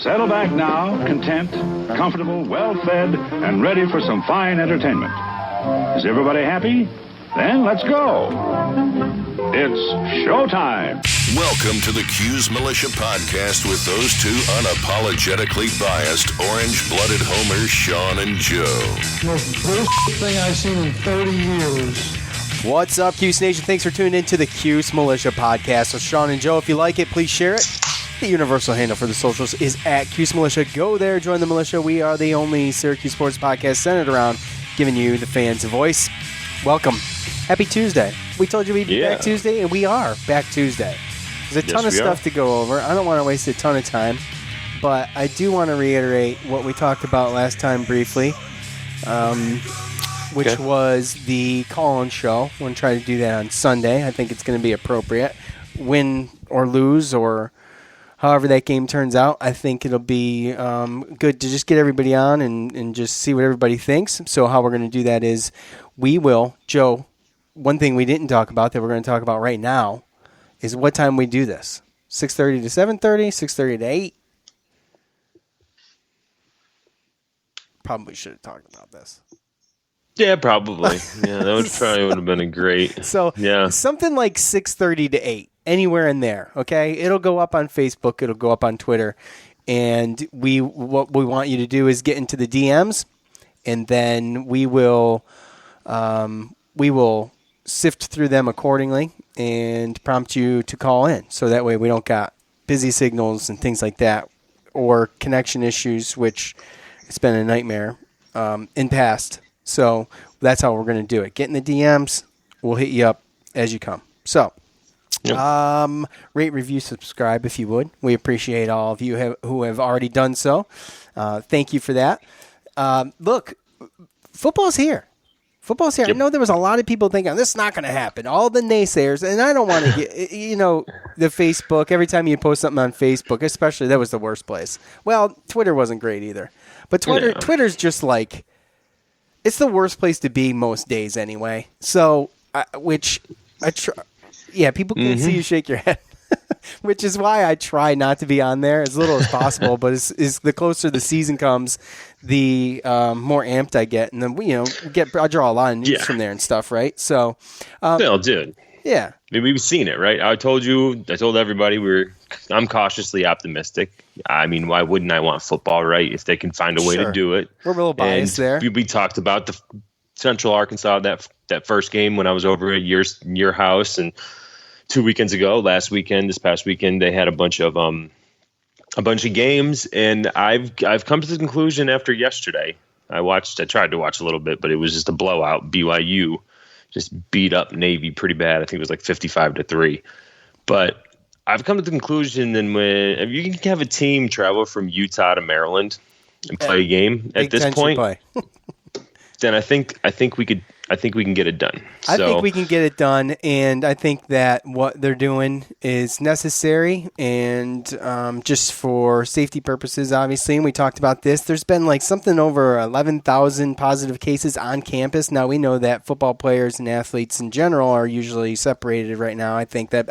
Settle back now, content, comfortable, well-fed, and ready for some fine entertainment. Is everybody happy? Then let's go. It's showtime. Welcome to the Cuse Militia Podcast with those two unapologetically biased, orange-blooded homers, Sean and Joe. Most bullshit thing I've seen in 30 years. What's up, Cuse Nation? Thanks for tuning in to the Cuse Militia Podcast with Sean and Joe. If you like it, please share it. The universal handle for the socials is at Cuse Militia. Go there, join the militia. We are the only Syracuse sports podcast centered around giving you, the fans, a voice. Welcome. Happy Tuesday. We told you we'd be back Tuesday, and we are back Tuesday. There's a ton of stuff to go over. I don't want to waste a ton of time, but I do want to reiterate what we talked about last time briefly, which was the call-in show. We're going to try to do that on Sunday. I think it's going to be appropriate. Win or lose or however that game turns out, I think it'll be good to just get everybody on and just see what everybody thinks. So how we're going to do that is we will, Joe, one thing we didn't talk about that we're going to talk about right now is what time we do this. 6:30 to 7:30, 6:30 to 8. Probably should have talked about this. Yeah, probably. Yeah, that would have been a great. So something like 6:30 to 8, anywhere in there. Okay, it'll go up on Facebook. It'll go up on Twitter, and what we want you to do is get into the DMs, and then we will sift through them accordingly and prompt you to call in. So that way we don't got busy signals and things like that, or connection issues, which it's been a nightmare in past. So that's how we're going to do it. Get in the DMs. We'll hit you up as you come. So rate, review, subscribe if you would. We appreciate all of you who have already done so. Thank you for that. Look, football's here. Football's here. Yep. I know there was a lot of people thinking, this is not going to happen. All the naysayers. And I don't want to get, the Facebook, every time you post something on Facebook, especially, that was the worst place. Well, Twitter wasn't great either. But Twitter's just like, it's the worst place to be most days anyway. So, people can see you shake your head, which is why I try not to be on there as little as possible. But is the closer the season comes, the more amped I get, and then I draw a lot of news from there and stuff, right? So, dude. Yeah, I mean, we've seen it, right? I told everybody I'm cautiously optimistic. I mean, why wouldn't I want football, right? If they can find a way to do it. We're a little biased there. We talked about the Central Arkansas, that first game when I was over at your house, and 2 weekends ago, this past weekend, they had a bunch of games, and I've come to the conclusion after yesterday. I tried to watch a little bit, but it was just a blowout. BYU just beat up Navy pretty bad. I think it was like 55-3. But I've come to the conclusion that if you can have a team travel from Utah to Maryland and play a game at this point, then I think we can get it done. I think we can get it done, and I think that what they're doing is necessary, and just for safety purposes, obviously. And we talked about this. There's been like something over 11,000 positive cases on campus. Now we know that football players and athletes in general are usually separated right now. I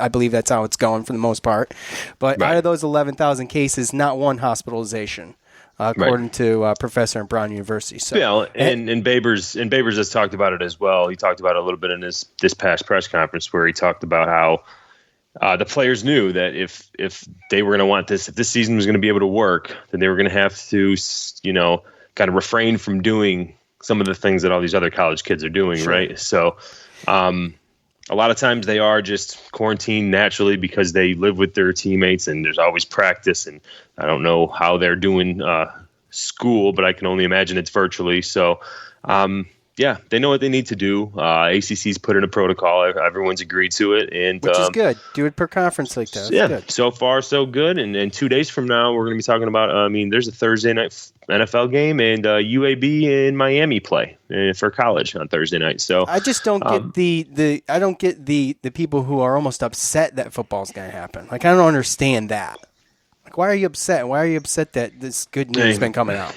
believe that's how it's going for the most part. But out of those 11,000 cases, not one hospitalization. According to Professor at Brown University. So, and Babers has talked about it as well. He talked about it a little bit in this past press conference where he talked about how the players knew that if they were going to want this, if this season was going to be able to work, then they were going to have to, kind of refrain from doing some of the things that all these other college kids are doing, right? So, a lot of times they are just quarantined naturally because they live with their teammates and there's always practice. And I don't know how they're doing school, but I can only imagine it's virtually. So, they know what they need to do. ACC's put in a protocol. Everyone's agreed to it. Which is good. Do it per conference like that. Good. So far so good. And 2 days from now, we're going to be talking about, there's a Thursday night NFL game and UAB in Miami play for college on Thursday night. So I just don't get the people who are almost upset that football's going to happen. Like, I don't understand that. Like, why are you upset? Why are you upset that this good news has been coming out?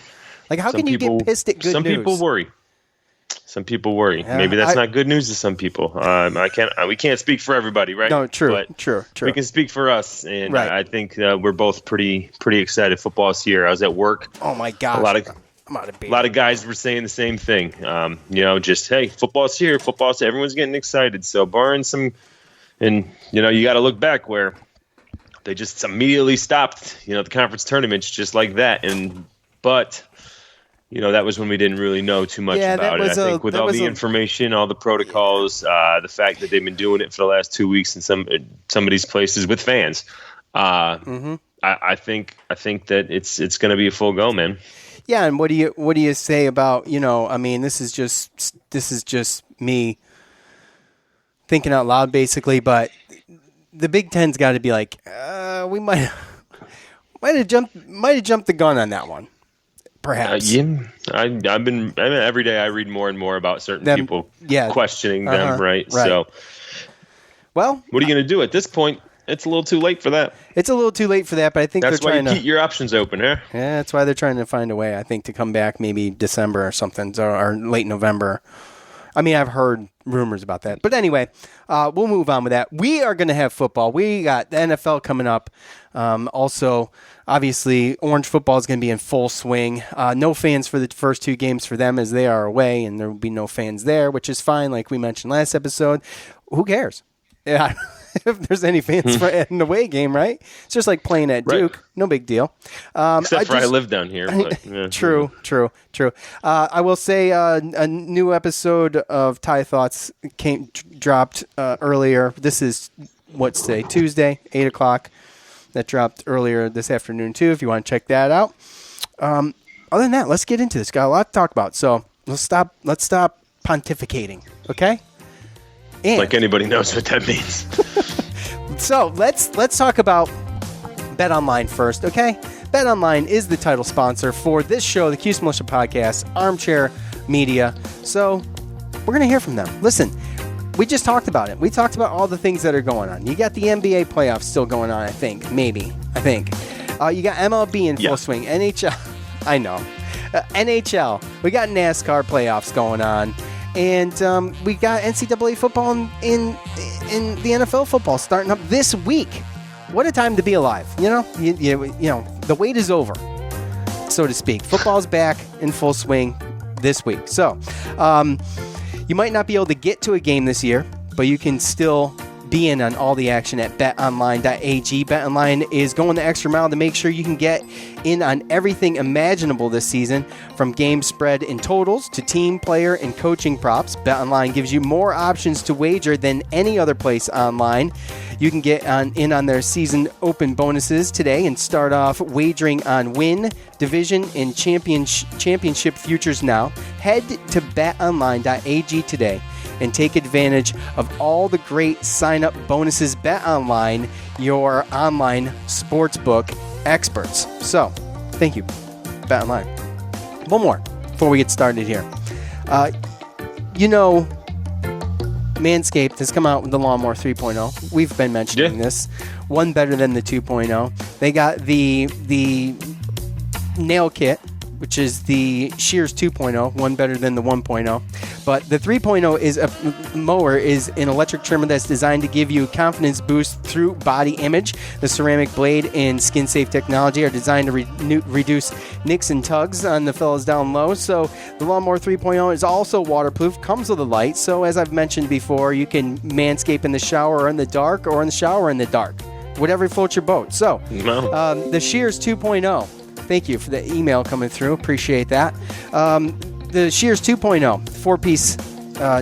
Like, how can you get pissed at good news? Some people worry. Some people worry. Maybe that's not good news to some people. We can't speak for everybody, right? No, true. We can speak for us, and right. I think we're both pretty excited. Football's here. I was at work. Oh my gosh. A lot of guys were saying the same thing. Just hey, football's here. Everyone's getting excited. So barring some, and you got to look back where they just immediately stopped. The conference tournaments just like that, but. That was when we didn't really know too much about it. I think with all the information, all the protocols, the fact that they've been doing it for the last 2 weeks in some of these places with fans, I think that it's going to be a full go, man. Yeah, and what do you say about this is just me thinking out loud, basically. But the Big Ten's got to be like, we might have jumped the gun on that one. Perhaps. Every day I read more and more about certain people questioning them, right? So, well, what are you going to do at this point? It's a little too late for that. It's a little too late for that, but I think that's why you keep your options open, huh? Yeah, that's why they're trying to find a way. I think to come back maybe December or something, or late November. I mean, I've heard rumors about that. But anyway, we'll move on with that. We are going to have football. We got the NFL coming up. Also, obviously, Orange football is going to be in full swing. No fans for the first 2 games for them as they are away, and there will be no fans there, which is fine, like we mentioned last episode. Who cares? Yeah. If there's any fans for an away game, right? It's just like playing at Duke. Right. No big deal. Except I live down here. But, yeah. True. I will say a new episode of Thai Thoughts dropped earlier. This is, Tuesday, 8 o'clock. That dropped earlier this afternoon, too, if you want to check that out. Other than that, let's get into this. Got a lot to talk about. So let's stop pontificating, okay? And like anybody knows what that means. So let's talk about BetOnline first, okay? BetOnline is the title sponsor for this show, the Cuse Nation podcast, Armchair Media. So we're going to hear from them. Listen, we just talked about it. We talked about all the things that are going on. You got the NBA playoffs still going on, I think. You got MLB in full swing. NHL, I know. NHL. We got NASCAR playoffs going on. And we got NCAA football in the NFL football starting up this week. What a time to be alive. The wait is over, so to speak. Football's back in full swing this week. So you might not be able to get to a game this year, but you can still be in on all the action at betonline.ag. BetOnline is going the extra mile to make sure you can get in on everything imaginable this season, from game spread and totals to team, player, and coaching props. BetOnline gives you more options to wager than any other place online. You can get in on their season open bonuses today and start off wagering on win, division, and championship futures now. Head to betonline.ag today and take advantage of all the great sign-up bonuses. BetOnline, your online sportsbook experts. So, thank you, BetOnline. One more before we get started here. Manscaped has come out with the Lawnmower 3.0. We've been mentioning this. One better than the 2.0. They got the nail kit, which is the Shears 2.0, one better than the 1.0. But the 3.0 is a mower, is an electric trimmer that's designed to give you a confidence boost through body image. The ceramic blade and skin-safe technology are designed to reduce nicks and tugs on the fellas down low. So the Lawnmower 3.0 is also waterproof, comes with a light. So as I've mentioned before, you can manscape in the shower or in the dark, or in the shower in the dark. Whatever floats your boat. So the Shears 2.0. Thank you for the email coming through. Appreciate that. The Shears 2.0 4-piece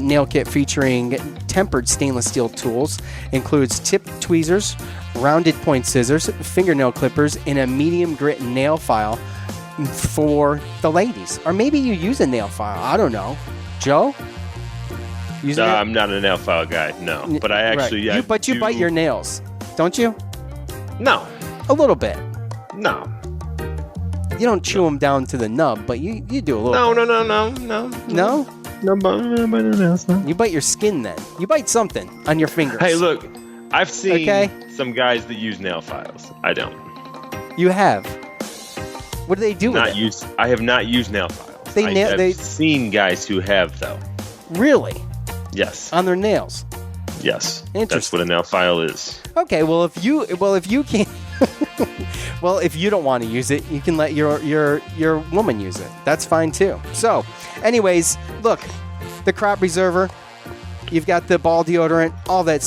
nail kit featuring tempered stainless steel tools includes tip tweezers, rounded point scissors, fingernail clippers, and a medium grit nail file for the ladies. Or maybe you use a nail file. I don't know. Joe? I'm not a nail file guy, no. But I actually... Right. But you bite your nails, don't you? No. A little bit. No. You don't chew them down to the nub, but you do a little bit. No. No? No bite the nails, no. You bite your skin then. You bite something on your fingers. Hey, look. I've seen some guys that use nail files. I don't. You have? What do they do with it? I have not used nail files. I've seen guys who have, though. Really? Yes. On their nails? Yes. Interesting. That's what a nail file is. Okay, well if you can't well, if you don't want to use it, you can let your woman use it. That's fine too. So, anyways, look, the crop preserver. You've got the ball deodorant, all that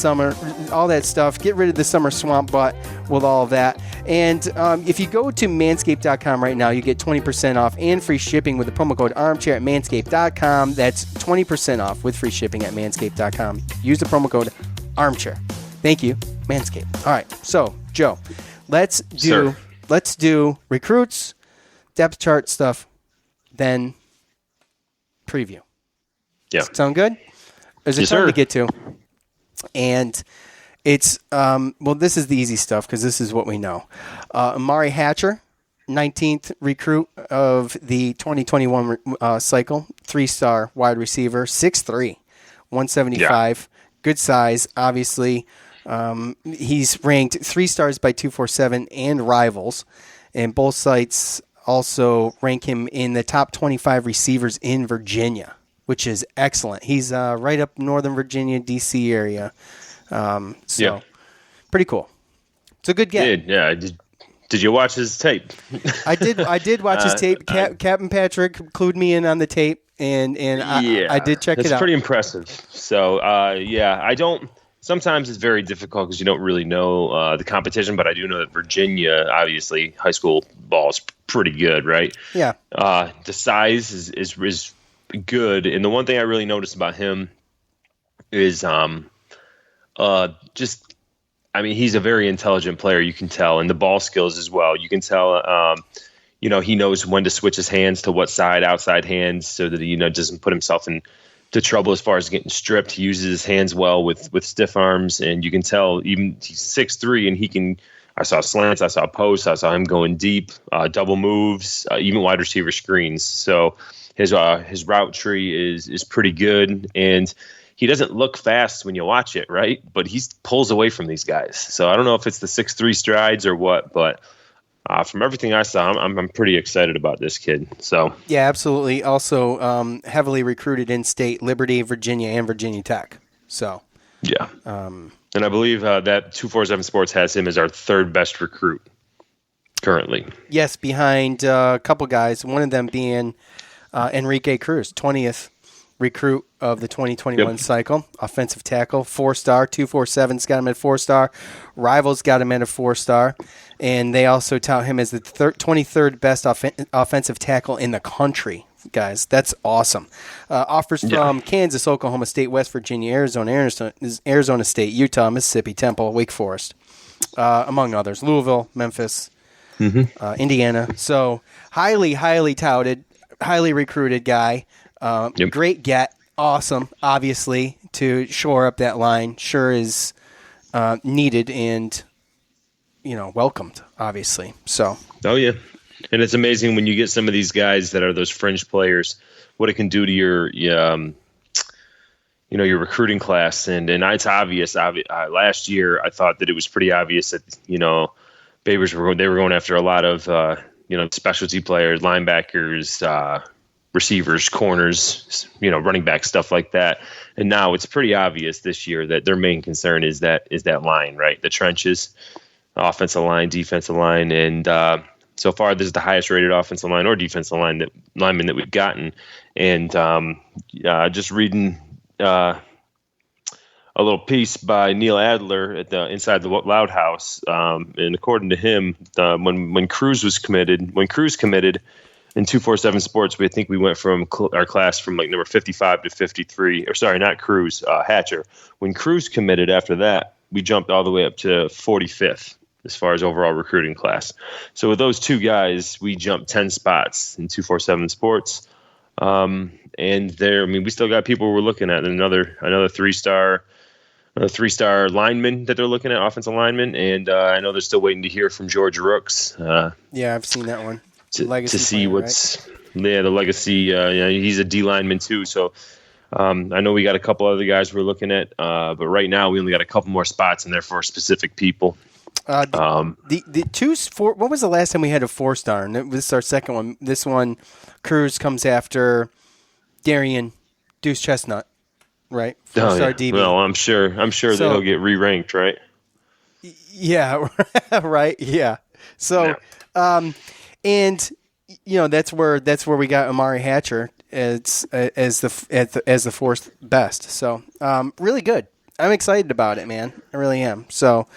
stuff. Get rid of the summer swamp butt with all of that. And if you go to manscaped.com right now, you get 20% off and free shipping with the promo code armchair at manscaped.com. That's 20% off with free shipping at manscaped.com. Use the promo code armchair. Thank you, Manscaped. All right, so Joe, let's do recruits, depth chart stuff, then preview. Yeah. Sound good? There's a ton to get to. And it's, this is the easy stuff because this is what we know. Amari Hatcher, 19th recruit of the 2021 cycle, 3-star wide receiver, 6'3", 175, good size, obviously. He's ranked 3 stars by 247 and Rivals, and both sites also rank him in the top 25 receivers in Virginia, which is excellent. He's right up Northern Virginia, D.C. area. Pretty cool. It's a good get. Did you watch his tape? I did watch his tape. Captain Patrick clued me in on the tape, and I did check it out. It's pretty impressive. So, I don't – sometimes it's very difficult because you don't really know the competition, but I do know that Virginia, obviously, high school ball is pretty good, right? Yeah. The size is good, and the one thing I really noticed about him is he's a very intelligent player, you can tell, and the ball skills as well. You can tell he knows when to switch his hands to what side, outside hands, so that he doesn't put himself into trouble as far as getting stripped. He uses his hands well with stiff arms, and you can tell even he's 6'3", and he can. I saw slants, I saw posts, I saw him going deep, double moves, even wide receiver screens. So his route tree is pretty good, and he doesn't look fast when you watch it, right? But he pulls away from these guys. So I don't know if it's the 6'3" strides or what, but from everything I saw, I'm pretty excited about this kid. So yeah, absolutely. Also, heavily recruited in state, Liberty, Virginia, and Virginia Tech. So yeah, and I believe that 247 Sports has him as our third best recruit currently. Yes, behind a couple guys. One of them being Enrique Cruz, 20th recruit of the 2021 cycle, offensive tackle, 4-star, 247's got him at 4-star, Rivals got him at a 4-star, and they also tout him as the 23rd best offensive tackle in the country. Guys, that's awesome. Offers from Kansas, Oklahoma State, West Virginia, Arizona State, Utah, Mississippi, Temple, Wake Forest, among others, Louisville, Memphis, Indiana. So highly, highly touted, highly recruited guy. Great get. Awesome, obviously, to shore up that line. Sure is needed and, welcomed, obviously. So. Oh, yeah. And it's amazing when you get some of these guys that are those fringe players, what it can do to your recruiting class. And it's obvious. Last year, I thought that it was pretty obvious that, Babers were going after a lot of, specialty players, linebackers, receivers, corners, running back, stuff like that. And now it's pretty obvious this year that their main concern is that line, right? The trenches, offensive line, defensive line. And so far, this is the highest rated offensive line or defensive lineman that we've gotten. And just reading a little piece by Neil Adler at the Inside the Loud House. And according to him, when Cruz committed in 247 Sports, we think we went from our class from like number 55 to 53. Or sorry, not Cruz, Hatcher. When Cruz committed after that, we jumped all the way up to 45th as far as overall recruiting class. So with those two guys, we jumped 10 spots in 247 Sports. And we still got people we're looking at. Another 3-star lineman that they're looking at, offensive lineman. And I know they're still waiting to hear from George Rooks. Yeah, I've seen that one. To see what's the legacy. He's a D lineman too. So I know we got a couple other guys we're looking at, but right now we only got a couple more spots, and they're for specific people. The 4. What was the last time we had a 4-star? And this is our second one. This one, Cruz comes after Darian Deuce Chestnut right? 4-star DB. Well, I'm sure that he'll get re-ranked, right? Yeah, right. Yeah. So, and that's where we got Amari Hatcher as the fourth best. So, really good. I'm excited about it, man. I really am. So,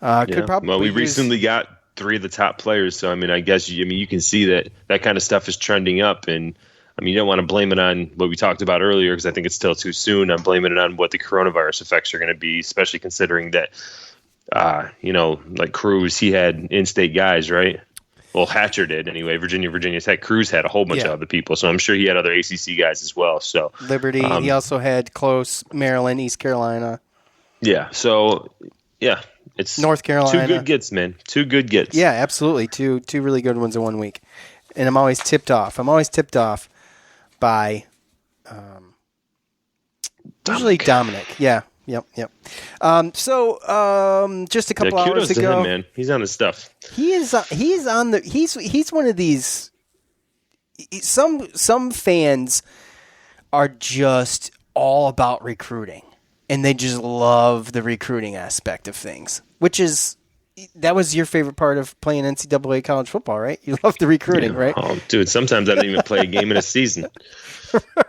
could probably. Well, we recently got 3 of the top players, so I guess you can see that kind of stuff is trending up, and you don't want to blame it on what we talked about earlier because I think it's still too soon. I'm blaming it on what the coronavirus effects are going to be, especially considering that, like Cruz, he had in-state guys, right? Well, Hatcher did anyway. Virginia Tech. Cruz had a whole bunch of other people, so I'm sure he had other ACC guys as well. So Liberty, he also had close Maryland, East Carolina. Yeah. So it's North Carolina. 2 good gets, man. 2 good gets. Yeah, absolutely. Two really good ones in 1 week, and I'm always tipped off by usually Dominic. Yeah. Yep. So just a couple hours ago, to him, man. He's on his stuff. He's one of these. Some fans are just all about recruiting, and they just love the recruiting aspect of things, that was your favorite part of playing NCAA college football, right? You love the recruiting, right? Oh, dude, sometimes I don't even play a game in a season.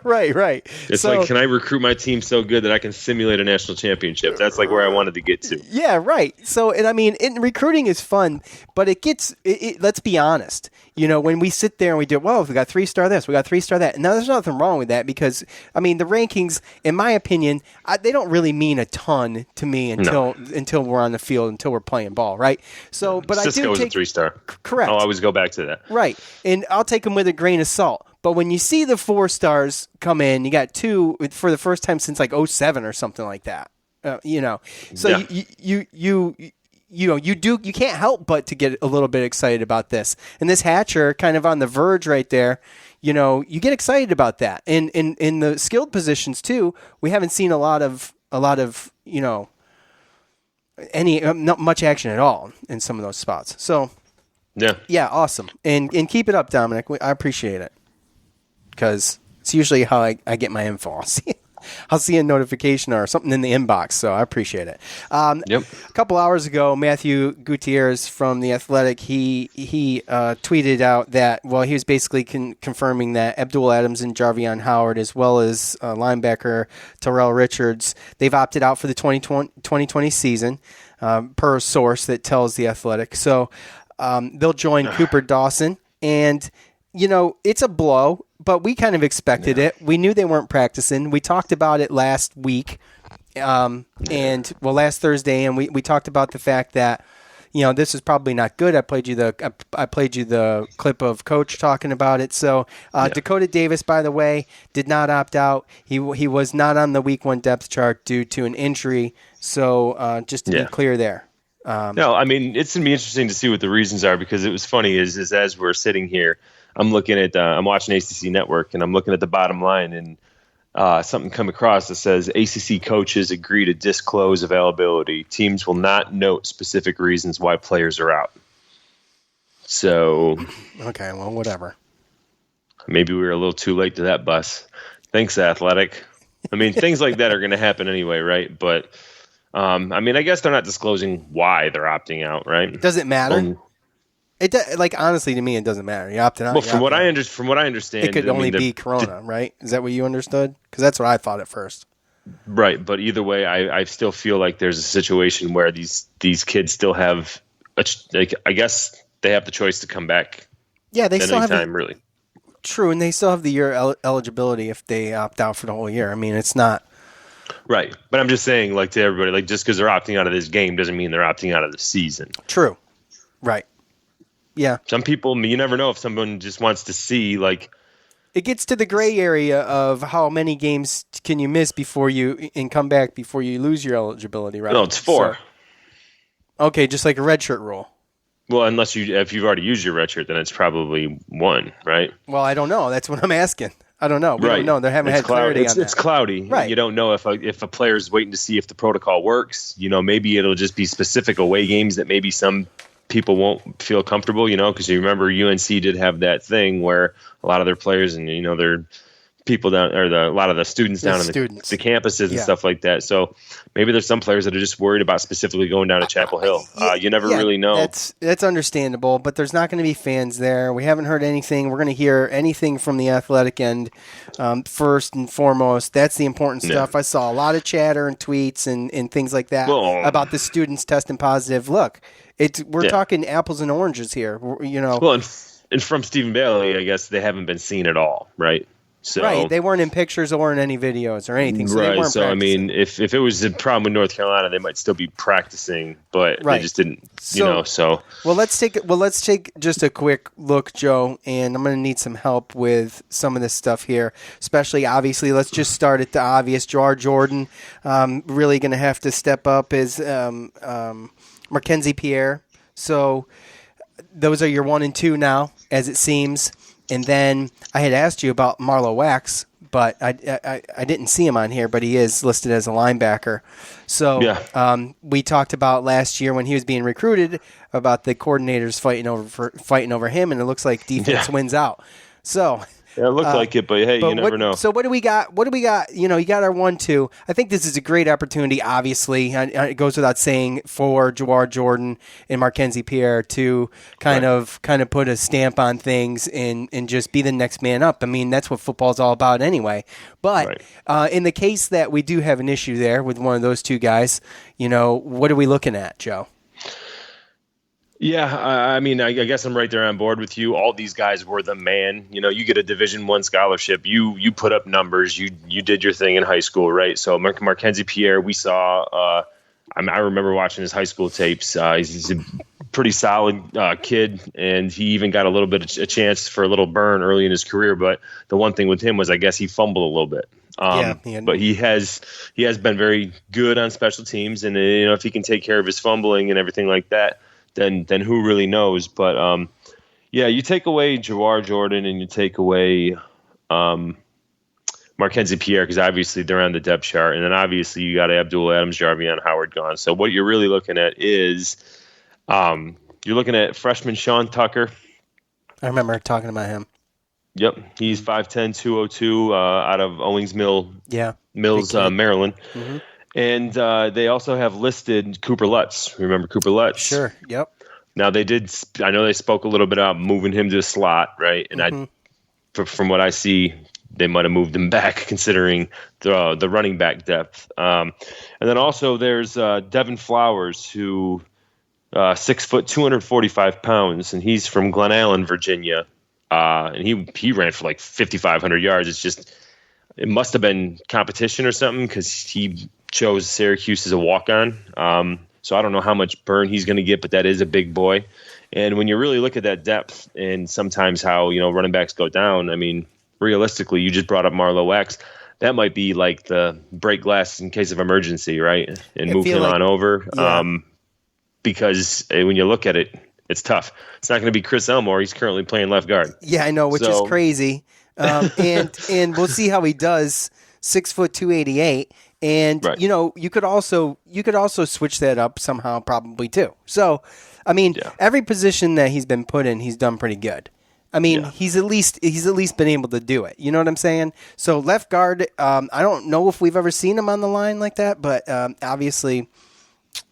Right. It's like, can I recruit my team so good that I can simulate a national championship? That's like where I wanted to get to. Yeah, right. So, and recruiting is fun, but let's be honest. When we sit there and we do, well, we got 3-star this, we got 3-star that. Now, there's nothing wrong with that because, the rankings, in my opinion, they don't really mean a ton to me until we're on the field, until we're playing ball, right? So, but Cisco I do take a 3-star. Correct. I'll always go back to that. Right, and I'll take them with a grain of salt. But when you see the 4 stars come in, you got 2 for the first time since like 2007 or something like that. So you can't help but to get a little bit excited about this. And this Hatcher kind of on the verge right there, you get excited about that. And in the skilled positions too, we haven't seen a lot of not much action at all in some of those spots. So yeah, awesome. And keep it up, Dominic. I appreciate it. Because it's usually how I get my info. I'll see a notification or something in the inbox, so I appreciate it. A couple hours ago, Matthew Gutierrez from The Athletic, he tweeted out that, he was basically confirming that Abdul Adams and Jarveon Howard, as well as linebacker Tyrell Richards, they've opted out for the 2020 season, per a source that tells The Athletic. So they'll join Cooper Dawson, and it's a blow, but we kind of expected it. We knew they weren't practicing. We talked about it last week, last Thursday, and we talked about the fact that this is probably not good. I played you the clip of Coach talking about it. So Dakota Davis, by the way, did not opt out. He was not on the Week 1 depth chart due to an injury. So just to be clear there. No, it's going to be interesting to see what the reasons are because it was funny is as we're sitting here, I'm looking at I'm watching ACC Network and I'm looking at the bottom line and something come across that says ACC coaches agree to disclose availability. Teams will not note specific reasons why players are out. So, okay, well, whatever. Maybe we were a little too late to that bus. Thanks, Athletic. Things like that are going to happen anyway, right? But I guess they're not disclosing why they're opting out, right? Does it matter? Honestly, to me, it doesn't matter. You opted out. Well, from what I understand, it could only be Corona, right? Is that what you understood? Because that's what I thought at first. Right, but either way, I still feel like there's a situation where these kids still have, I guess they have the choice to come back. Yeah, they still have really. True, and they still have the year eligibility if they opt out for the whole year. It's not. Right, but I'm just saying, to everybody, just because they're opting out of this game doesn't mean they're opting out of the season. True. Right. Yeah. Some people, you never know if someone just wants to see, It gets to the gray area of how many games can you miss before you come back before you lose your eligibility, right? No, it's 4. Okay, just like a redshirt rule. Well, if you've already used your redshirt, then it's probably 1, right? Well, I don't know. That's what I'm asking. I don't know. We don't know. They haven't had clarity on that. It's cloudy. Right. You don't know if a player's waiting to see if the protocol works. Maybe it'll just be specific away games that maybe some people won't feel comfortable, because you remember UNC did have that thing where a lot of their players and people down, or a lot of the students down in the campuses and stuff like that. So maybe there's some players that are just worried about specifically going down to Chapel Hill. You never really know. That's understandable, but there's not going to be fans there. We haven't heard anything. We're going to hear anything from the athletic end first and foremost. That's the important stuff. I saw a lot of chatter and tweets and things like that about the students testing positive. Look, we're talking apples and oranges here. Well, and from Stephen Bailey, I guess they haven't been seen at all, right? So, right, they weren't in pictures or in any videos or anything. So they weren't practicing. I mean, if it was a problem with North Carolina, they might still be practicing, but they just didn't. So well, let's take just a quick look, Joe, and I'm going to need some help with some of this stuff here. Especially, obviously, let's just start at the obvious. Jarveon really going to have to step up as Mackenzie Pierre. So those are your 1 and 2 now, as it seems. And then I had asked you about Marlo Wax, but I didn't see him on here, but he is listed as a linebacker. So we talked about last year when he was being recruited about the coordinators fighting over him, and it looks like defense wins out. So it looked like it, but hey, you never know. So what do we got? You got our 1-2. I think this is a great opportunity, obviously. It goes without saying for Jarveon and Mackenzie Pierre to kind of put a stamp on things and just be the next man up. I mean, that's what football's all about anyway. But in the case that we do have an issue there with one of those two guys, what are we looking at, Joe? Yeah, I mean, I guess I'm right there on board with you. All these guys were the man. You get a Division I scholarship. You put up numbers. You did your thing in high school, right? So Mackenzie Pierre, we saw. I remember watching his high school tapes. He's a pretty solid kid, and he even got a little bit of a chance for a little burn early in his career. But the one thing with him was, I guess, he fumbled a little bit. But he has been very good on special teams, and if he can take care of his fumbling and everything like that, then who really knows? But you take away Jarveon and you take away Mackenzie Pierre, because obviously they're on the depth chart, and then obviously you got Abdul Adams, Jarveon, Howard gone. So what you're really looking at is you're looking at freshman Sean Tucker. I remember talking about him. Yep, he's 5'10", 202 out of Owings Mills, Maryland. Mm-hmm. And they also have listed Cooper Lutz. Remember Cooper Lutz? Sure. Yep. Now I know they spoke a little bit about moving him to a slot, right? And from what I see, they might have moved him back, considering the running back depth. And then also there's Devin Flowers, who 6 foot, 245 pounds, and he's from Glen Allen, Virginia. And he ran for like 5,500 yards. It must have been competition or something, because he chose Syracuse as a walk-on. So I don't know how much burn he's going to get, but that is a big boy. And when you really look at that depth and sometimes how, running backs go down, I mean, realistically, you just brought up Marlo Wax. That might be like the break glass in case of emergency, right? And move him on over. Yeah. Because when you look at it, it's tough. It's not going to be Chris Elmore. He's currently playing left guard. Yeah, I know, which is crazy. And we'll see how he does. 6 foot 288. And you could also switch that up somehow, probably too. So, I mean, every position that he's been put in, he's done pretty good. I mean, he's at least been able to do it. You know what I'm saying? So left guard, I don't know if we've ever seen him on the line like that, but obviously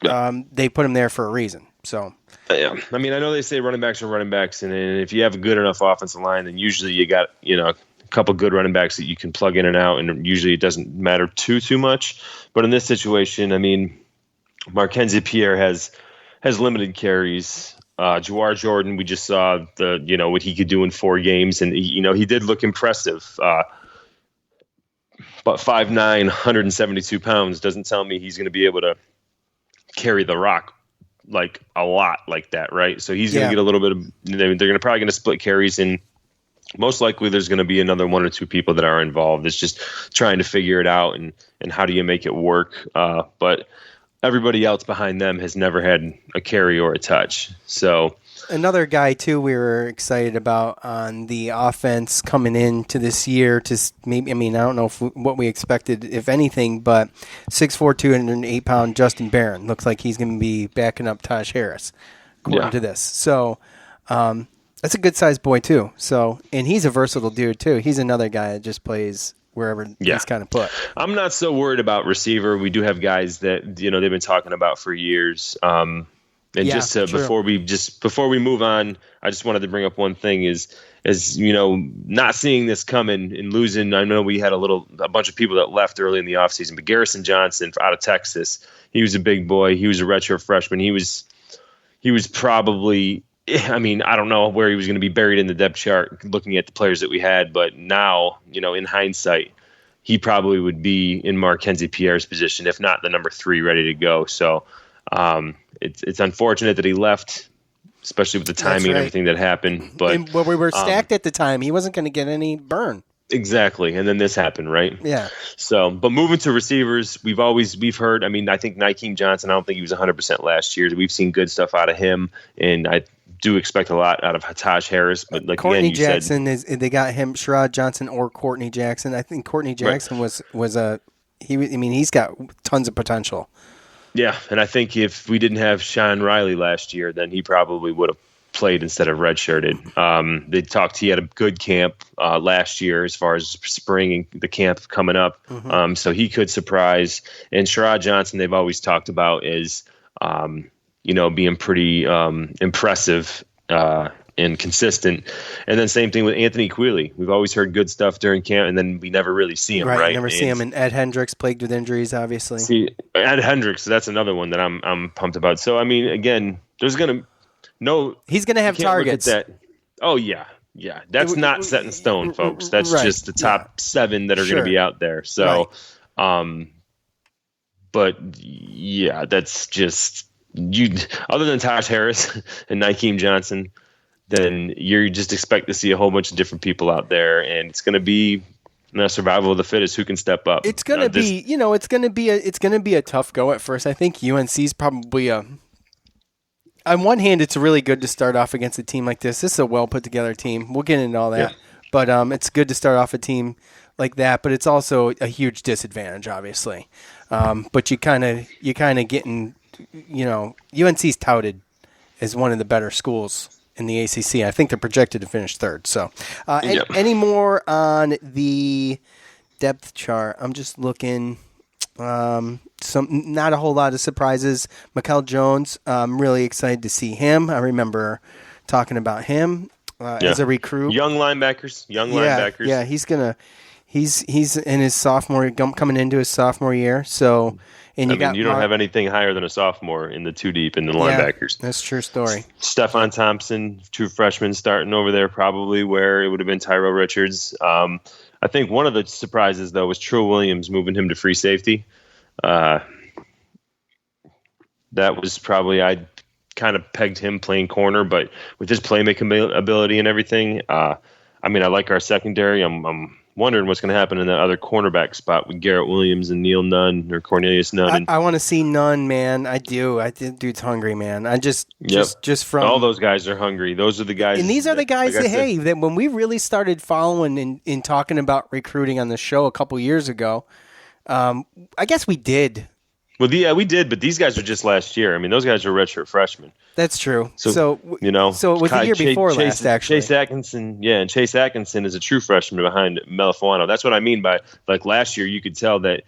they put him there for a reason. So. Yeah, I mean, I know they say running backs are running backs, and if you have a good enough offensive line, then usually you got a couple good running backs that you can plug in and out, and usually it doesn't matter too much. But in this situation, I mean, Mackenzie Pierre has limited carries. Jarveon, we just saw what he could do in 4 games, and he did look impressive. But 5'9", 172 pounds doesn't tell me he's going to be able to carry the rock like a lot like that, right? So he's going to get a little bit of. They're probably going to split carries, and most likely there's going to be another 1 or 2 people that are involved. It's just trying to figure it out and how do you make it work. But everybody else behind them has never had a carry or a touch. So another guy too we were excited about on the offense coming into this year to maybe, I mean, I don't know what we expected, if anything, but 6'4", 208-pound Justin Barron looks like he's going to be backing up Taj Harris according to this. So That's a good-sized boy, too. So, and he's a versatile dude, too. He's another guy that just plays wherever he's kind of put. I'm not so worried about receiver. We do have guys that, they've been talking about for years. Before we move on, I just wanted to bring up one thing is not seeing this coming and losing. I know we had a bunch of people that left early in the offseason, but Garrison Johnson out of Texas, he was a big boy. He was a redshirt freshman. He was probably, I don't know where he was going to be buried in the depth chart looking at the players that we had, but now, in hindsight, he probably would be in Markenzie Pierre's position, if not the number 3 ready to go. So it's unfortunate that he left, especially with the timing and everything that happened. But we were stacked at the time. He wasn't going to get any burn. Exactly. And then this happened, right? Yeah. So, but moving to receivers, we've heard, I think Nykeem Johnson, I don't think he was 100% last year. We've seen good stuff out of him, and I do expect a lot out of Hatash Harris. But like Courtney again, Jackson, they got him, Sherrod Johnson or Courtney Jackson. I think Courtney Jackson he's got tons of potential. Yeah, and I think if we didn't have Sean Riley last year, then he probably would have played instead of redshirted. He had a good camp last year as far as spring and the camp coming up. Mm-hmm. So he could surprise. And Sherrod Johnson, they've always talked about is, being pretty impressive and consistent. And then same thing with Anthony Quealy. We've always heard good stuff during camp, and then we never really see him, right? Never see him. And Ed Hendricks, plagued with injuries, obviously. See, Ed Hendricks, that's another one that I'm pumped about. So, again, he's going to have targets. Oh, yeah. Yeah. That's not set in stone, folks. That's just the top 7 that are going to be out there. So, but yeah, that's just other than Tosh Harris and Nykeem Johnson, then you just expect to see a whole bunch of different people out there, and it's going to be survival of the fittest who can step up. It's going to be, it's going to be a tough go at first. I think UNC's probably on one hand, it's really good to start off against a team like this. This is a well put together team. We'll get into all that, but it's good to start off a team like that. But it's also a huge disadvantage, obviously. But you kind of getting, UNC's touted as one of the better schools in the ACC. I think they're projected to finish 3rd. So, any more on the depth chart? I'm just looking. Not a whole lot of surprises. Mikel Jones, I'm really excited to see him. I remember talking about him as a recruit. Young linebackers. Yeah, he's in his sophomore, coming into his sophomore year. So, and you don't have anything higher than a sophomore in the 2 deep in the linebackers. That's a true story. Stephon Thompson, true freshman, starting over there, probably where it would have been Tyrell Richards. I think one of the surprises, though, was Trill Williams moving him to free safety. That was probably, I kind of pegged him playing corner, but with his playmaking ability and everything, I like our secondary. I'm wondering what's going to happen in that other cornerback spot with Garrett Williams and Neil Nunn or Cornelius Nunn. I want to see Nunn, man. I do. Dude's hungry, man. Just from all those guys are hungry. Those are the guys, and these are the guys that when we really started following and talking about recruiting on the show a couple years ago. I guess we did. Well, we did, but these guys were just last year. Those guys are redshirt freshmen. That's true. So it was the year before last, actually. Chase Atkinson, and Chase Atkinson is a true freshman behind Melifuano. That's what I mean by, like, last year you could tell that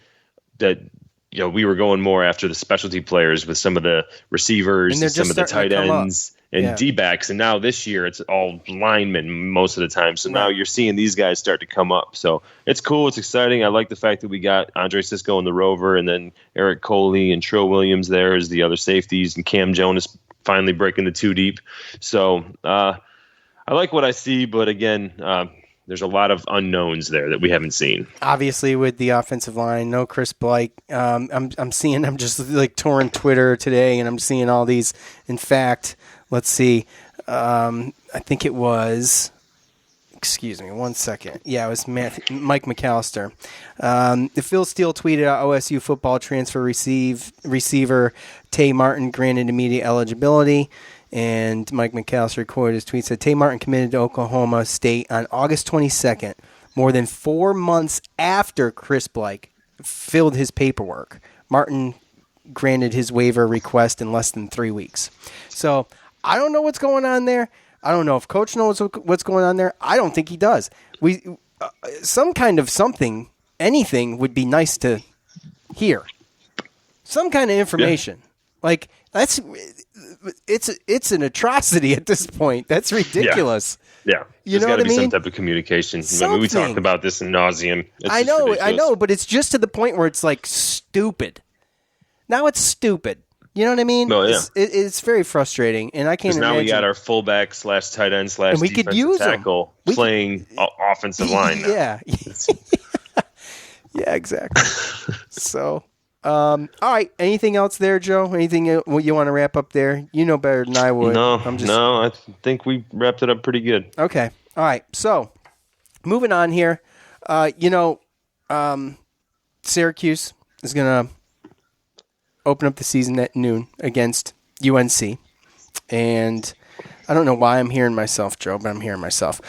we were going more after the specialty players with some of the receivers and some of the tight ends and D-backs, and now this year it's all linemen most of the time. So now you're seeing these guys start to come up. So it's cool. It's exciting. I like the fact that we got Andre Sisco in the Rover, and then Eric Coley and Trill Williams there as the other safeties, and Cam Jonas finally breaking the 2 deep. So I like what I see, but again, there's a lot of unknowns there that we haven't seen. Obviously, with the offensive line, no Chris Blake. I'm just like touring Twitter today, and I'm seeing all these. In fact, let's see. I think it was. Excuse me, 1 second. Yeah, it was Mike McAllister. Phil Steele tweeted out OSU football transfer receiver Tay Martin granted immediate eligibility. And Mike McAllister quoted his tweet, said, Tay Martin committed to Oklahoma State on August 22nd, more than 4 months after Chris Blake filled his paperwork. Martin granted his waiver request in less than 3 weeks. So I don't know what's going on there. I don't know if Coach knows what's going on there. I don't think he does. Some kind of something, anything would be nice to hear. Some kind of information. Yeah. Like, it's an atrocity at this point. That's ridiculous. Yeah. You There's know what I mean? Some type of communication. I mean, we talked about this in nauseum. I know, but it's just to the point where it's like stupid. Now it's stupid. You know what I mean? Well, yeah. It's very frustrating, and I can't imagine. Now we got our fullback / tight end / and we could use tackle playing offensive line now. Yeah. Yeah, exactly. So, all right. Anything else there, Joe? Anything you want to wrap up there? You know better than I would. No, I think we wrapped it up pretty good. Okay. All right. So, moving on here. Syracuse is going to open up the season at noon against UNC. And I don't know why I'm hearing myself, Joe, but I'm hearing myself.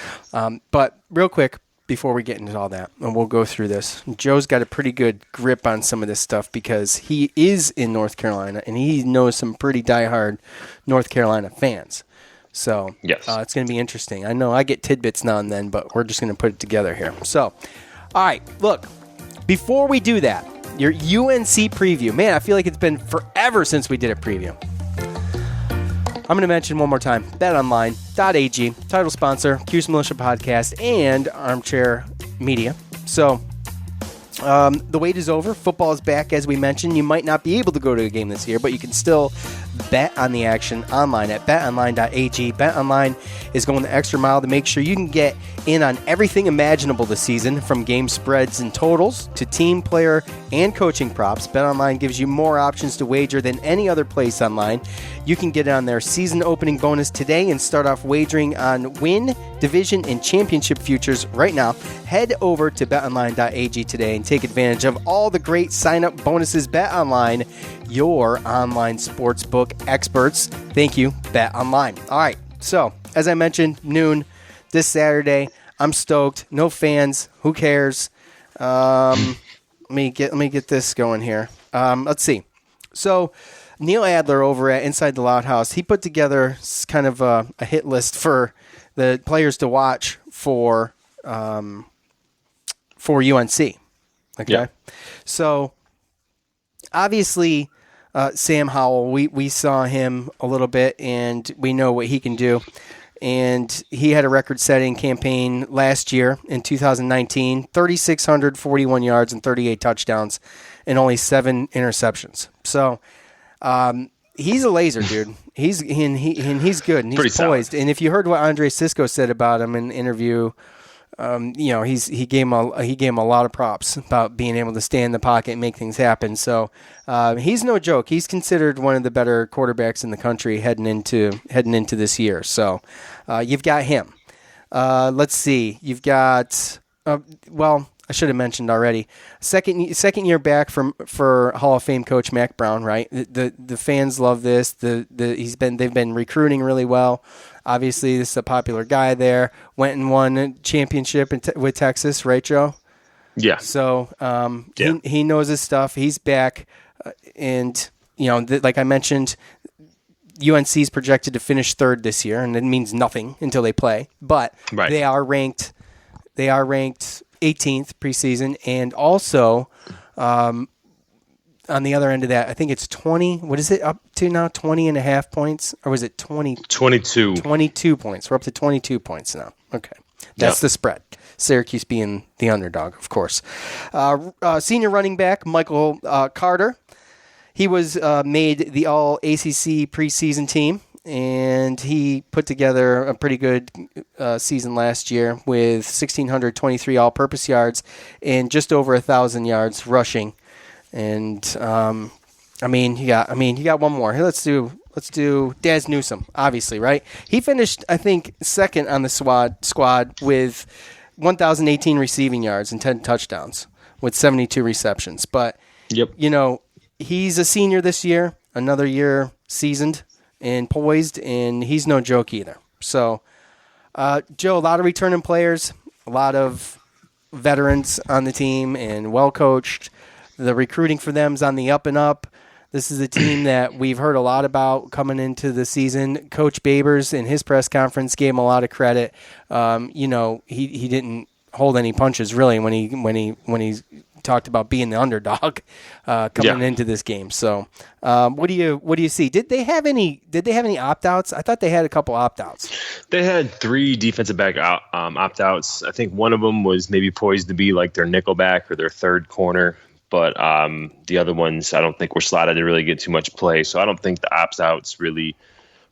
But real quick, before we get into all that, and we'll go through this, Joe's got a pretty good grip on some of this stuff because he is in North Carolina, and he knows some pretty diehard North Carolina fans. So yes. It's going to be interesting. I know I get tidbits now and then, but we're just going to put it together here. So, all right, look, before we do that, your UNC preview. Man, I feel like it's been forever since we did a preview. I'm going to mention one more time, betonline.ag, title sponsor, Cuse Militia Podcast, and Armchair Media. So, the wait is over. Football is back, as we mentioned. You might not be able to go to a game this year, but you can still bet on the action online at betonline.ag. BetOnline is going the extra mile to make sure you can get in on everything imaginable this season, from game spreads and totals to team, player, and coaching props. BetOnline gives you more options to wager than any other place online. You can get on their season opening bonus today and start off wagering on win, division, and championship futures right now. Head over to betonline.ag today and take advantage of all the great sign-up bonuses. BetOnline, your online sportsbook experts. Thank you, BetOnline. All right, so as I mentioned, noon this Saturday. I'm stoked. No fans. Who cares? Let me get this going here. Let's see. So Neil Adler over at Inside the Loud House, he put together kind of a hit list for the players to watch for UNC. Okay, yeah. So obviously Sam Howell, we saw him a little bit, and we know what he can do. And he had a record-setting campaign last year in 2019, 3,641 yards and 38 touchdowns and only 7 interceptions. So he's a laser, dude. He's good, and he's pretty poised. Solid. And if you heard what Andre Sisco said about him in the interview, he gave him a lot of props about being able to stay in the pocket and make things happen. So he's no joke. He's considered one of the better quarterbacks in the country heading into this year. So you've got him. Let's see. You've got I should have mentioned already. Second year back for Hall of Fame coach Mac Brown. Right. The fans love this. They've been recruiting really well. Obviously, this is a popular guy there. Went and won a championship with Texas, right, Joe? Yeah. So he knows his stuff. He's back, and like I mentioned, UNC is projected to finish third this year, and it means nothing until they play. But They are ranked 18th preseason, and also on the other end of that, I think it's 20. What is it up to now? 20.5 points? Or was it 20? 22. 22 points. We're up to 22 points now. Okay. That's the spread. Syracuse being the underdog, of course. Senior running back Michael Carter. He was made the All-ACC preseason team, and he put together a pretty good season last year with 1,623 all-purpose yards and just over 1,000 yards rushing. And he got one more. Hey, let's do Daz Newsome, obviously, right? He finished, I think, second on the squad with 1,018 receiving yards and 10 touchdowns with 72 receptions. But he's a senior this year, another year seasoned and poised, and he's no joke either. So, Joe, a lot of returning players, a lot of veterans on the team, and well coached. The recruiting for them is on the up and up. This is a team that we've heard a lot about coming into the season. Coach Babers in his press conference gave him a lot of credit. He didn't hold any punches really when he talked about being the underdog coming into this game. So, what do you see? Did they have any opt-outs? I thought they had a couple opt-outs. They had 3 defensive back opt-outs. I think one of them was maybe poised to be like their nickel back or their third corner. But the other ones, I don't think were slotted to really get too much play. So I don't think the opt-outs really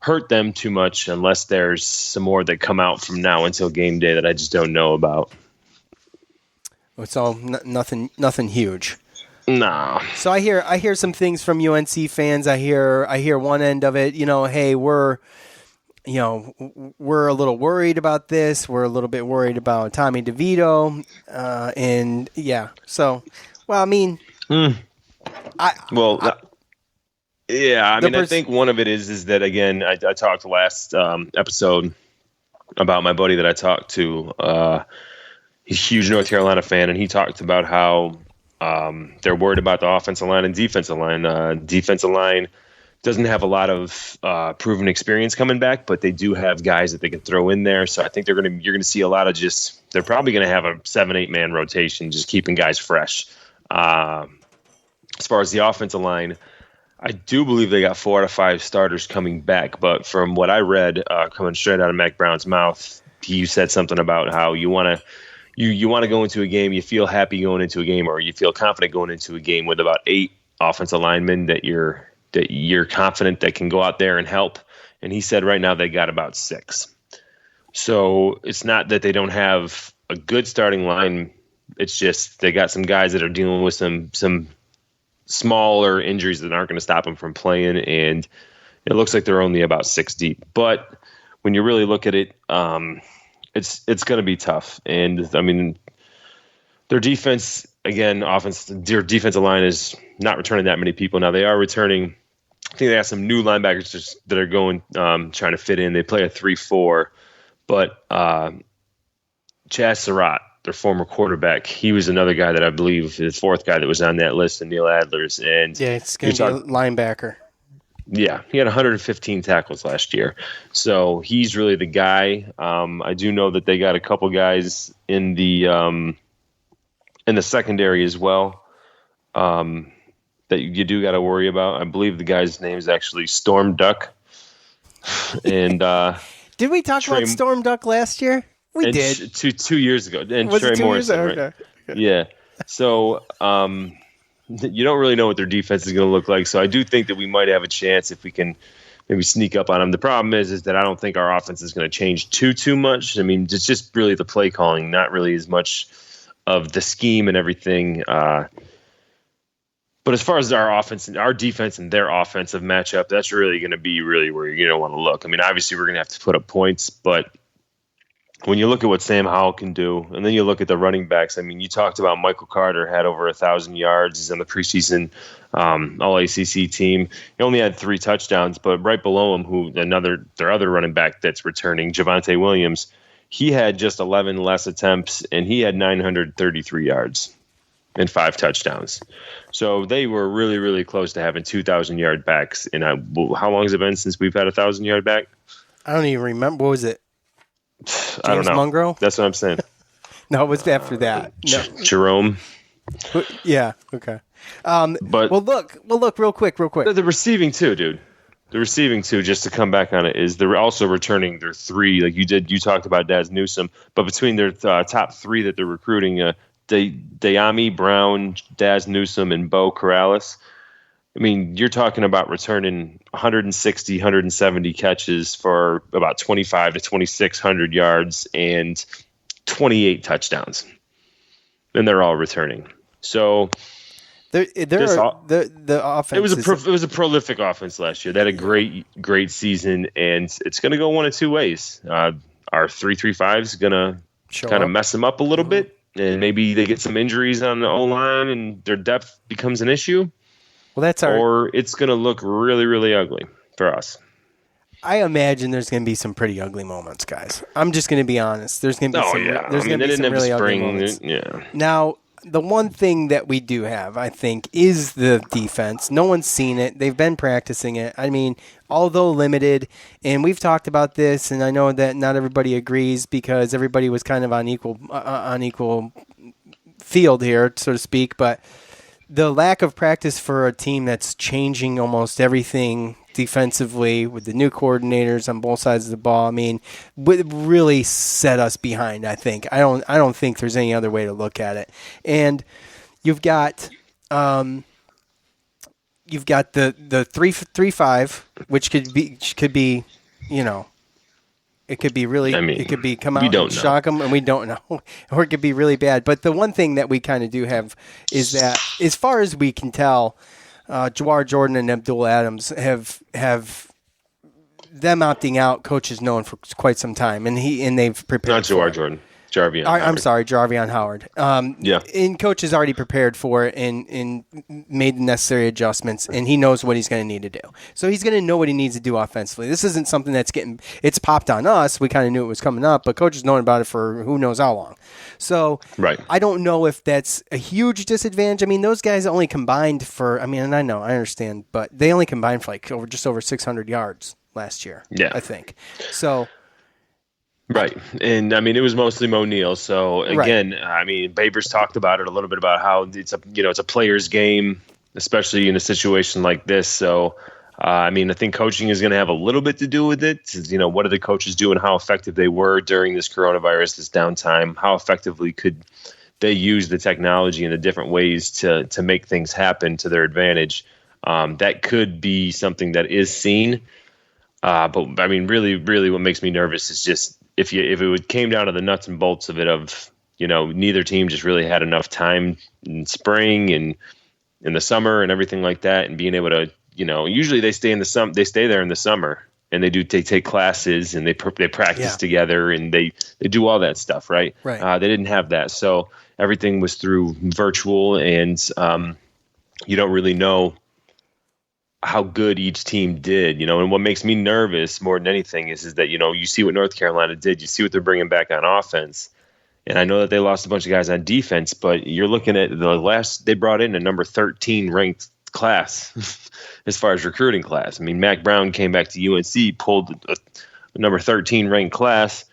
hurt them too much unless there's some more that come out from now until game day that I just don't know about. It's all nothing huge. No. So I hear some things from UNC fans. I hear one end of it. Hey, we're a little worried about this. We're a little bit worried about Tommy DeVito, and yeah. So. Well, I mean, I think one of it is that, again, I talked last episode about my buddy that I talked to. He's a huge North Carolina fan, and he talked about how they're worried about the offensive line and defensive line. Defensive line doesn't have a lot of proven experience coming back, but they do have guys that they can throw in there. So I think you're going to see a lot of they're probably going to have a 7-8 man rotation, just keeping guys fresh. As far as the offensive line, I do believe they got 4 out of 5 starters coming back. But from what I read, coming straight out of Mac Brown's mouth, he said something about how you want to go into a game, you feel happy going into a game, or you feel confident going into a game with about 8 offensive linemen that you're confident that can go out there and help. And he said right now they got about 6. So it's not that they don't have a good starting line. It's just they got some guys that are dealing with some smaller injuries that aren't going to stop them from playing, and it looks like they're only about 6 deep. But when you really look at it, it's going to be tough. And I mean, their defense, again, their defensive line is not returning that many people. Now they are returning. I think they have some new linebackers that are going trying to fit in. They play a 3-4, but Chaz Surratt, their former quarterback, he was another guy that I believe the 4th guy that was on that list, and Neil Adler's. And yeah, it's going to be a linebacker. Yeah, he had 115 tackles last year, so he's really the guy. I do know that they got a couple guys in the secondary as well that you do got to worry about. I believe the guy's name is actually Storm Duck. And did we talk about Storm Duck last year? We did 2 years ago. And was Trey it 2 years Morrison, ago? right? Okay. Yeah. So you don't really know what their defense is going to look like. So I do think that we might have a chance if we can maybe sneak up on them. The problem is that I don't think our offense is going to change too much. I mean, it's just really the play calling, not really as much of the scheme and everything. But as far as our defense and their offensive matchup, that's really going to be really where you're going to want to look. I mean, obviously we're going to have to put up points, but when you look at what Sam Howell can do, and then you look at the running backs, I mean, you talked about Michael Carter had over 1,000 yards. He's on the preseason All-ACC team. He only had 3 touchdowns, but right below him, their other running back that's returning, Javonte Williams, he had just 11 less attempts, and he had 933 yards and 5 touchdowns. So they were really, really close to having 2,000-yard backs. And how long has it been since we've had a 1,000-yard back? I don't even remember. What was it? I don't know. Mongrel? That's what I'm saying. No, it was after that. No. Jerome. Yeah. Okay. But look real quick. The receiving too, dude. The receiving too, just to come back on it, is they're also returning their 3. Like you talked about Daz Newsome, but between their top 3 that they're recruiting, Dayami Brown, Daz Newsome, and Bo Corrales. I mean, you're talking about returning 160, 170 catches for about 25 to 2,600 yards and 28 touchdowns. And they're all returning. So the offense. It was a prolific offense last year. They had a great season, and it's going to go one of 2 ways. Our 3-3-5 is going to kind of mess them up a little bit, and maybe they get some injuries on the O-line and their depth becomes an issue. Well, or it's going to look really, really ugly for us. I imagine there's going to be some pretty ugly moments, guys. I'm just going to be honest. There's going to be some really ugly moments. Yeah. Now, the one thing that we do have, I think, is the defense. No one's seen it. They've been practicing it. I mean, although limited, and we've talked about this, and I know that not everybody agrees because everybody was kind of on equal field here, so to speak, but the lack of practice for a team that's changing almost everything defensively with the new coordinators on both sides of the ball, I mean, would really set us behind, I think. I don't think there's any other way to look at it. And you've got the 3-5, which could be, you know, it could be really, it could be come out and shock them, and we don't know, or it could be really bad. But the one thing that we kind of do have is that, as far as we can tell, Jawar Jordan and Abdul Adams have them opting out. Coach has known for quite some time, and they've prepared. Not Jawar Jordan. Jarveon. I'm sorry, Jarveon Howard. Yeah. And coach has already prepared for it and made the necessary adjustments, and he knows what he's going to need to do. So he's going to know what he needs to do offensively. This isn't something it's popped on us. We kind of knew it was coming up, but coach has known about it for who knows how long. So right. I don't know if that's a huge disadvantage. I mean, those guys only combined for, I mean, and I understand, but they only combined for just over 600 yards last year, I think. So... Right. And I mean, it was mostly Mo Neal. So again, I mean, Babers talked about it a little bit about how it's a player's game, especially in a situation like this. So, I mean, I think coaching is going to have a little bit to do with it. What do the coaches do and how effective they were during this coronavirus, this downtime? How effectively could they use the technology in the different ways to make things happen to their advantage? That could be something that is seen. But I mean, really, really what makes me nervous is just, if it came down to the nuts and bolts of it, neither team just really had enough time in spring and in the summer and everything like that, and being able to, usually they stay there in the summer, and they take classes and they practice together and they do all that stuff, right? Right. They didn't have that, so everything was through virtual, and you don't really know how good each team did, and what makes me nervous more than anything is that, you see what North Carolina did, you see what they're bringing back on offense. And I know that they lost a bunch of guys on defense, but you're looking at they brought in a number 13 ranked class as far as recruiting class. I mean, Mac Brown came back to UNC, pulled a number 13 ranked class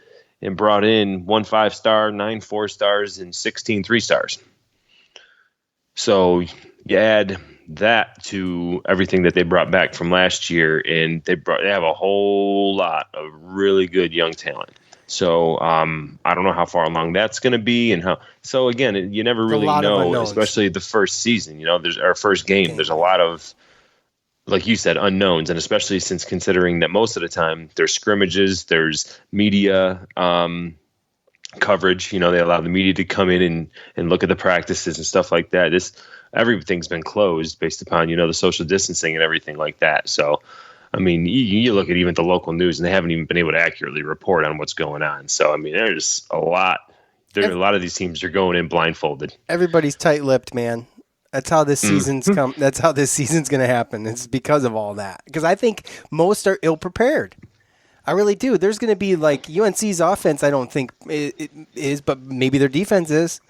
and brought in 1 5-star, 9 4-stars, and 16 3-stars. So you add that to everything that they brought back from last year, and they have a whole lot of really good young talent. So I don't know how far along that's going to be, and how. So again, you never really know, especially the first season. There's our first game. There's a lot of, like you said, unknowns, and especially since considering that most of the time there's scrimmages, there's media coverage. They allow the media to come in and look at the practices and stuff like that. Everything's been closed based upon, the social distancing and everything like that. So, I mean, you look at even the local news, and they haven't even been able to accurately report on what's going on. So, I mean, there's a lot. A lot of these teams are going in blindfolded. Everybody's tight-lipped, man. That's how this season's come. That's how this season's going to happen. It's because of all that. Because I think most are ill-prepared. I really do. There's going to be UNC's offense. I don't think it is, but maybe their defense is.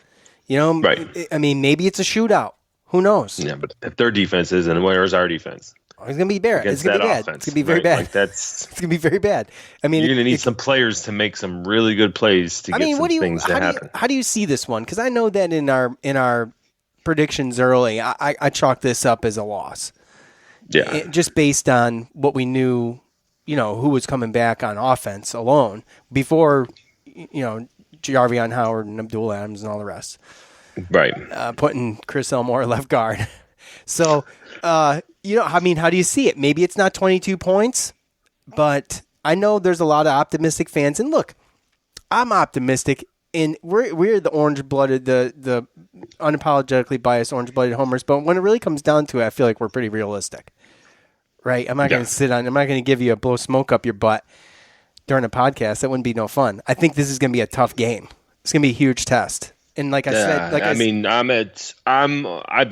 Right. I mean, maybe it's a shootout. Who knows? Yeah, but if their defense is, and where's our defense? It's going to be bad. It's going to be bad. Offense, it's going to be very bad. It's going to be very bad. I mean, you're going to need some players to make some really good plays to get things to happen. How do you see this one? Because I know that in our predictions early, I chalked this up as a loss. Yeah. Just based on what we knew, who was coming back on offense alone before, Jarveon Howard and Abdul Adams and all the rest. Right. Putting Chris Elmore left guard. So, how do you see it? Maybe it's not 22 points, but I know there's a lot of optimistic fans. And look, I'm optimistic, and we're the orange-blooded, the unapologetically biased orange-blooded homers. But when it really comes down to it, I feel like we're pretty realistic, right? I'm not going to I'm not going to give you a blow smoke up your butt during a podcast. That wouldn't be no fun. I think this is going to be a tough game. It's going to be a huge test. And like I said, I've been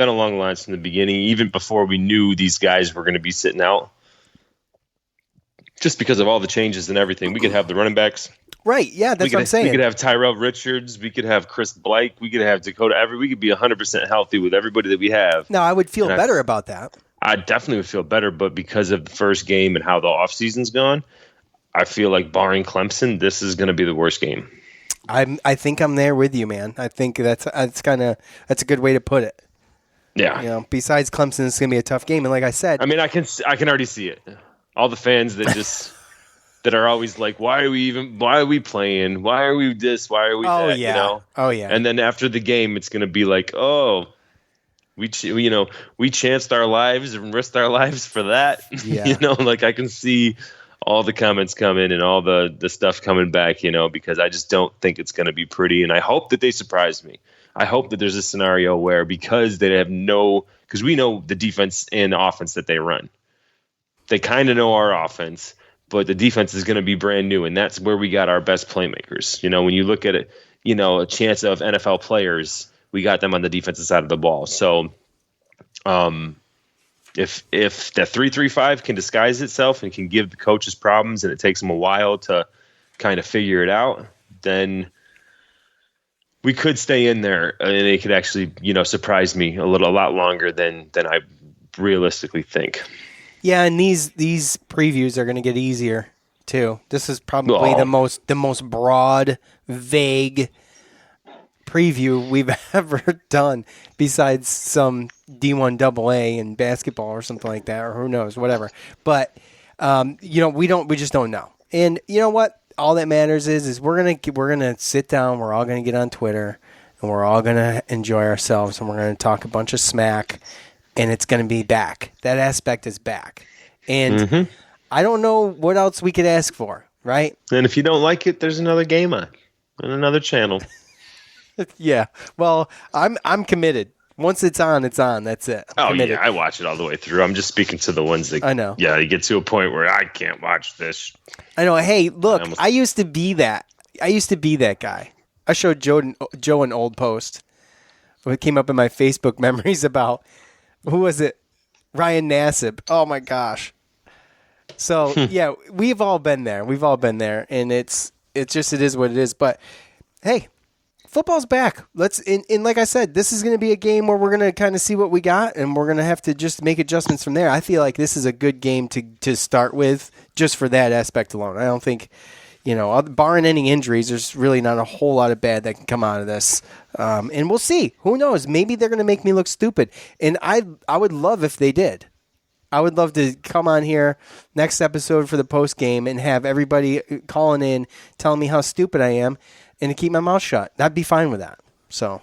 along the lines from the beginning, even before we knew these guys were going to be sitting out. just because of all the changes and everything. We could have the running backs. Right, yeah, that's what I'm saying. We could have Tyrell Richards. We could have Chris Blake. We could have Dakota Everett. We could be 100% healthy with everybody that we have. No, I would feel better about that. I definitely would feel better, but because of the first game and how the offseason's gone, I feel like barring Clemson, this is going to be the worst game. I think I'm there with you, man. I think that's a good way to put it. Yeah. You know, besides Clemson, it's going to be a tough game, and like I said, I mean, I can already see it. All the fans that just that are always like, why are we playing? Why are we this? Why are we that? Yeah. You know? Oh yeah. And then after the game, it's going to be like, oh, we chanced our lives and risked our lives for that. Yeah. You know, like I can see all the comments coming and all the stuff coming back, you know, because I just don't think it's going to be pretty. And I hope that they surprise me. I hope that there's a scenario where because they have because we know the defense and offense that they run. They kind of know our offense, but the defense is going to be brand new. And that's where we got our best playmakers. You know, when you look at it, you know, a chance of NFL players, we got them on the defensive side of the ball. So if the 3-3-5 can disguise itself and can give the coaches problems and it takes them a while to kind of figure it out, then we could stay in there and it could actually, you know, surprise me a lot longer than I realistically think. Yeah, and these previews are going to get easier too. This is probably the most broad, vague preview we've ever done, besides some D1 AA in basketball or something like that, or who knows, whatever. But you know, we just don't know. And you know what? All that matters is we're gonna sit down. We're all gonna get on Twitter, and we're all gonna enjoy ourselves, and we're gonna talk a bunch of smack. And it's going to be back. That aspect is back. And I don't know what else we could ask for, right? And if you don't like it, there's another game on another channel. Yeah. Well, I'm committed. Once it's on, it's on. That's it. I'm committed. Yeah, I watch it all the way through. I'm just speaking to the ones that I know. Yeah, you get to a point where I can't watch this. I know. Hey, look, I used to be that. I used to be that guy. I showed Joe an old post. It came up in my Facebook memories about, who was it? Ryan Nassib. Oh my gosh. So yeah, we've all been there. And it is what it is. But hey, football's back. And like I said, this is going to be a game where we're going to kind of see what we got, and we're going to have to just make adjustments from there. I feel like this is a good game to start with, just for that aspect alone. I don't think, you know, barring any injuries, there's really not a whole lot of bad that can come out of this. And we'll see. Who knows? Maybe they're going to make me look stupid. And I would love if they did. I would love to come on here next episode for the post game and have everybody calling in, telling me how stupid I am, and to keep my mouth shut. I'd be fine with that. So,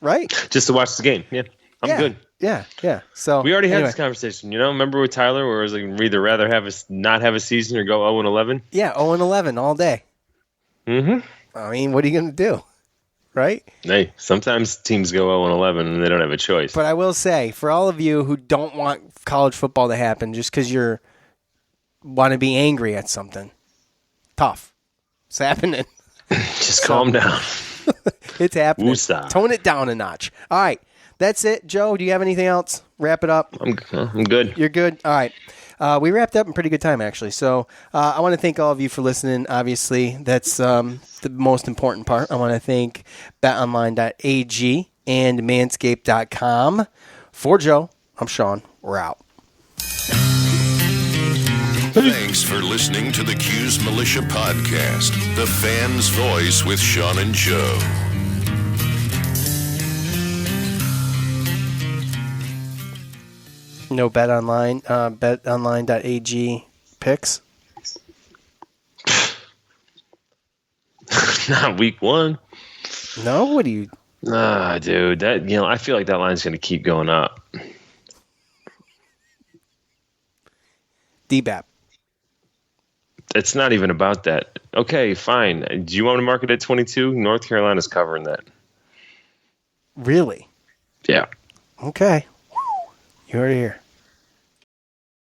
right? Just to watch the game. Yeah, I'm good. Yeah. So we already had this conversation. You know, remember with Tyler, where it was like we'd either rather not have a season or go 0-11. Yeah, 0-11 all day. Mm-hmm. I mean, what are you going to do? Right? Hey, sometimes teams go 0-11 and they don't have a choice. But I will say, for all of you who don't want college football to happen just because you want to be angry at something, tough. It's happening. Just calm down. It's happening. Woosah. Tone it down a notch. All right. That's it. Joe, do you have anything else? Wrap it up. I'm good. You're good? All right. We wrapped up in pretty good time, actually. So I want to thank all of you for listening. Obviously, that's the most important part. I want to thank betonline.ag and manscaped.com. For Joe, I'm Sean. We're out. Thanks for listening to the Cuse Militia Podcast, the fan's voice with Sean and Joe. No betonline.ag picks? Not week one. No? What do you... Dude, I feel like that line's going to keep going up. DBAP. It's not even about that. Okay, fine. Do you want to mark it at 22? North Carolina's covering that. Really? Yeah. Okay. You heard it here.